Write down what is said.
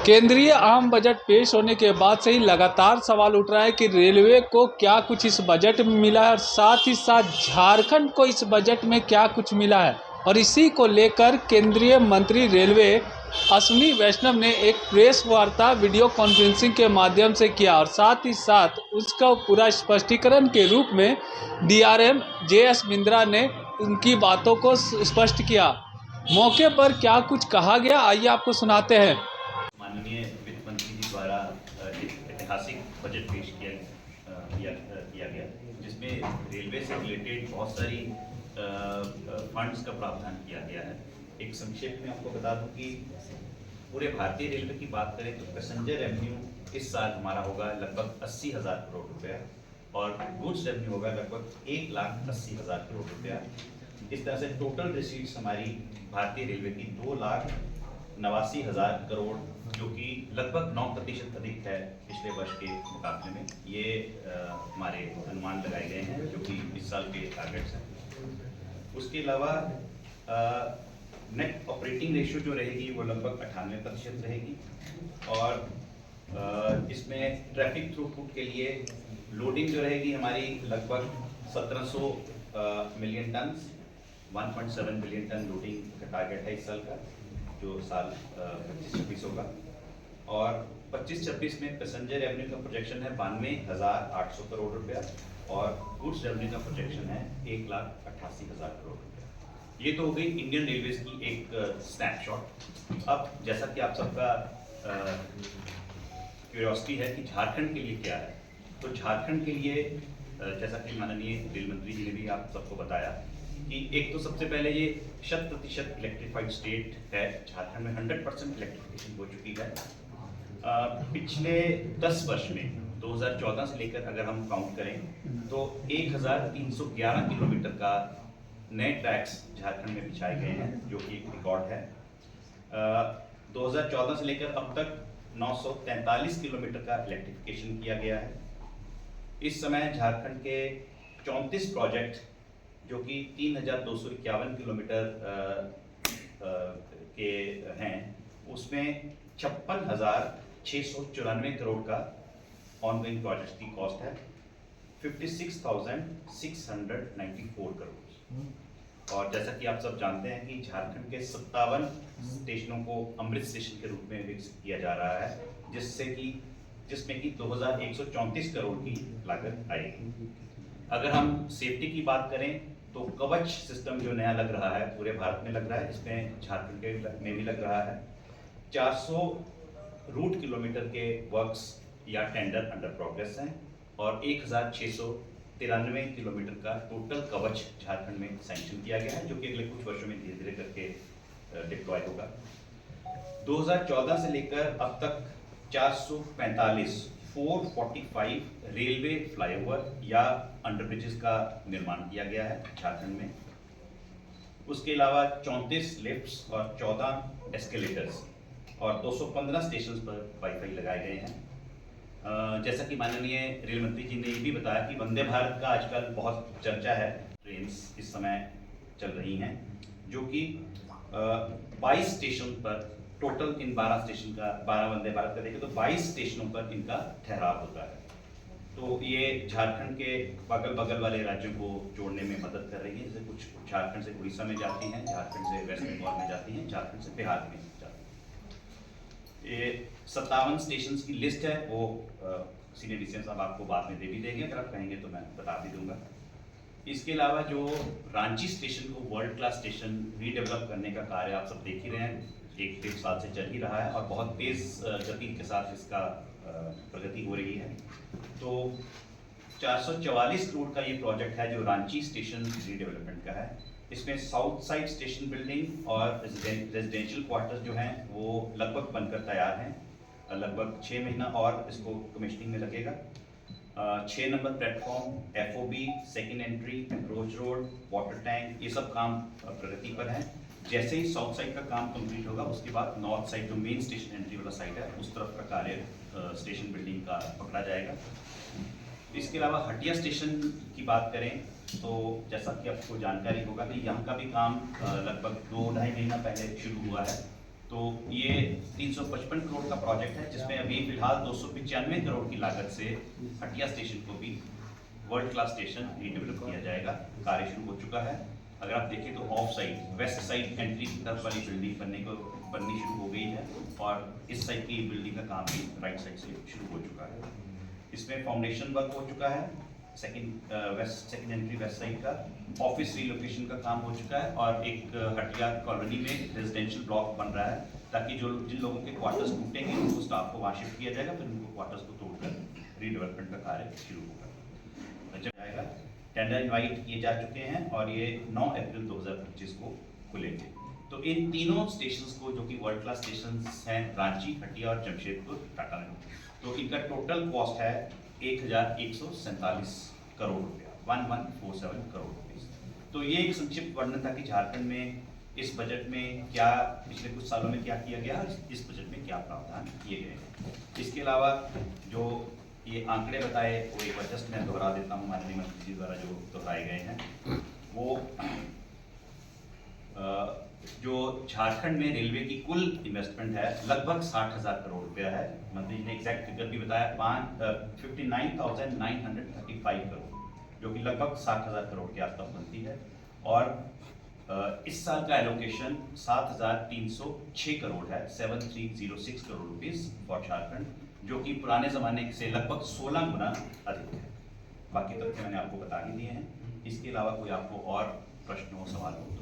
केंद्रीय आम बजट पेश होने के बाद से ही लगातार सवाल उठ रहा है कि रेलवे को क्या कुछ इस बजट में मिला है और साथ ही साथ झारखंड को इस बजट में क्या कुछ मिला है। और इसी को लेकर केंद्रीय मंत्री रेलवे अश्विनी वैष्णव ने एक प्रेस वार्ता वीडियो कॉन्फ्रेंसिंग के माध्यम से किया और साथ ही साथ उसका पूरा स्पष्टीकरण के रूप में DRM JS बिंद्रा ने उनकी बातों को स्पष्ट किया। मौके पर क्या कुछ कहा गया, आइए आपको सुनाते हैं। माननीय वित्त मंत्री जी द्वारा एक ऐतिहासिक बजट पेश किया गया जिसमें रेलवे से रिलेटेड बहुत सारी फंड्स का प्रावधान किया गया है। एक संक्षेप में आपको बता दूं कि पूरे भारतीय रेलवे की बात करें तो पैसेंजर रेवेन्यू इस साल हमारा होगा लगभग 80,000 करोड़ रुपया और गुड्स रेवेन्यू होगा लगभग 1,80,000 करोड़ रुपया। इस तरह से टोटल रिसीट्स हमारी भारतीय रेलवे की 2,89,000 करोड़, जो कि लगभग 9% अधिक है पिछले वर्ष के मुकाबले में। ये हमारे अनुमान लगाए गए हैं जो कि इस साल के टारगेट्स हैं। उसके अलावा नेट ऑपरेटिंग रेशियो जो रहेगी वो लगभग 98% रहेगी और इसमें ट्रैफिक थ्रूपुट के लिए लोडिंग जो रहेगी हमारी लगभग 1700 million ton, 1.7 billion ton loading का टारगेट है इस साल का, जो साल 25-26 होगा। और 25-26 में पैसेंजर रेवेन्यू का प्रोजेक्शन है 92,800 करोड़ रुपया और गुड्स रेवेन्यू का प्रोजेक्शन है 1,88,000 करोड़ रुपया। ये तो हो गई इंडियन रेलवेज की एक स्नैपशॉट। अब जैसा कि आप सबका क्यूरियोसिटी है कि झारखंड के लिए क्या है, तो झारखंड के लिए जैसा कि माननीय रेल मंत्री जी ने भी आप सबको बताया कि एक तो सबसे पहले ये 100% इलेक्ट्रिफाइड स्टेट है। झारखंड में 100% इलेक्ट्रिफिकेशन हो चुकी है। पिछले 10 वर्ष में 2014 से लेकर अगर हम काउंट करें तो 1,311 किलोमीटर का नए ट्रैक्स झारखंड में बिछाए गए हैं, जो कि एक रिकॉर्ड है। 2014 से लेकर अब तक 943 किलोमीटर का इलेक्ट्रिफिकेशन किया गया है। इस समय झारखंड के 34 प्रोजेक्ट जो कि 3,251 किलोमीटर के हैं, उसमें 56,694 करोड़ का ऑनगोइंग प्रोजेक्ट की कॉस्ट है 56,694 करोड़। और जैसा कि आप सब जानते हैं कि झारखंड के 57 स्टेशनों को अमृत स्टेशन के रूप में विकसित किया जा रहा है, जिसमें कि 2,134 करोड़ की लागत आएगी। अगर हम सेफ्टी की बात करें तो कवच सिस्टम जो नया लग रहा है पूरे भारत में लग रहा है, इसमें झारखंड में भी लग रहा है। 400 रूट किलोमीटर के वर्क्स या टेंडर अंडर प्रोग्रेस हैं और 1,693 किलोमीटर का टोटल कवच झारखंड में सैंक्शन किया गया है, जो कि अगले कुछ वर्षों में धीरे धीरे करके डिप्लॉय होगा। 2014 से लेकर अब तक 445 रेलवे फ्लाईओवर या अंडरब्रिजेस का निर्माण किया गया है झारखंड में। उसके अलावा 34 लिफ्ट्स और 14 एस्केलेटर्स और 215 स्टेशन पर वाईफाई लगाए गए हैं। जैसा कि माननीय रेल मंत्री जी ने ये भी बताया कि वंदे भारत का आजकल बहुत चर्चा है। ट्रेन्स इस समय चल रही हैं जो कि 22 स्टेशन पर, टोटल इन 12 स्टेशन का, 12 वंदे भारत का देखें तो 22 स्टेशनों पर इनका ठहराव होता है। तो ये झारखंड के बगल वाले राज्यों को जोड़ने में मदद कर रही है। जैसे कुछ झारखंड से उड़ीसा में जाती हैं, झारखंड से वेस्ट बंगाल में जाती हैं, झारखंड से बिहार में जाती हैं। ये 57 स्टेशन की लिस्ट है, वो सीनियर डिसीजन साहब आपको बाद में दे भी देंगे, अगर आप कहेंगे तो मैं बता भी दूंगा। इसके अलावा जो रांची स्टेशन को वर्ल्ड क्लास स्टेशन रीडेवलप करने का कार्य आप सब देख ही रहे हैं, 1-1.5 साल से चल ही रहा है और बहुत तेज गति के साथ इसका प्रगति हो रही है। तो 444 करोड़ का ये प्रोजेक्ट है जो रांची स्टेशन रीडेवलपमेंट का है। इसमें साउथ साइड स्टेशन बिल्डिंग और रेजिडेंशियल क्वार्टर्स जो हैं वो लगभग बनकर तैयार हैं। लगभग 6 महीना और इसको कमिश्निंग में लगेगा। 6 number platform, FOB, second entry, approach road, water tank, ये सब काम प्रगति पर है। जैसे ही साउथ साइड का काम कंप्लीट होगा उसके बाद नॉर्थ साइड जो मेन स्टेशन एंट्री वाला साइड है उस तरफ का कार्य स्टेशन बिल्डिंग का पकड़ा जाएगा। इसके अलावा हटिया स्टेशन की बात करें तो जैसा कि आपको जानकारी होगा कि यहाँ का भी काम लगभग 2-2.5 महीना पहले शुरू हुआ है। तो ये 355 करोड़ का प्रोजेक्ट है, जिसमें अभी फिलहाल 295 करोड़ की लागत से हटिया स्टेशन को भी वर्ल्ड क्लास स्टेशन रीडेवलप किया जाएगा। कार्य शुरू हो चुका है। अगर आप देखें तो of side west side entry की तरफ वाली बिल्डिंग बननी शुरू हो गई है और इस साइड की बिल्डिंग का काम भी राइट साइड से शुरू हो चुका है। इसमें फाउंडेशन वर्क हो चुका है। सेकंड एंट्री वेस्ट साइड का ऑफिस रिलोकेशन का काम हो चुका है और एक हटिया कॉलोनी में रेजिडेंशियल ब्लॉक बन रहा है, ताकि जिन लोगों के क्वार्टर्स टूटेंगे उनको स्टाफ को वहाँ शिफ्ट किया जाएगा, फिर उनको क्वार्टर्स को तोड़कर रीडेवलपमेंट का कार्य शुरू होगा। जाएगा। टेंडर इनवाइट किए जा चुके हैं और ये 9 अप्रैल 2025 को खुलेंगे। तो इन तीनों स्टेशंस को, जो कि वर्ल्ड क्लास स्टेशंस हैं, रांची, हटिया और जमशेदपुर, टाटा नगर, तो इनका टोटल कॉस्ट है 1147 करोड़ रुपया, 1147 करोड़ रुपये। तो ये एक संक्षिप्त वर्णन था कि झारखंड में इस बजट में क्या, पिछले कुछ सालों में क्या किया गया, इस बजट में क्या प्रावधान किए गए हैं। इसके अलावा जो ये आंकड़े बताए वो एक बार जस्ट मैं दोहरा देता हूँ, माननीय मंत्री जी द्वारा जो दोहराए गए हैं। वो जो झारखंड में रेलवे की कुल इन्वेस्टमेंट है लगभग 60,000 करोड़ रुपया है। मंत्री जी ने एग्जैक्ट फिगर भी बताया, 59,935 करोड़, जो कि लगभग 60,000 करोड़ के आसपास बनती है। और इस साल का एलोकेशन 7,306 करोड़ है, 7306 करोड़ रुपीज फॉर झारखंड, जो कि पुराने ज़माने से लगभग 16 गुना अधिक है। बाकी तथ्य मैंने आपको बता ही दिए हैं। इसके अलावा कोई आपको और प्रश्न हो, सवाल हो तो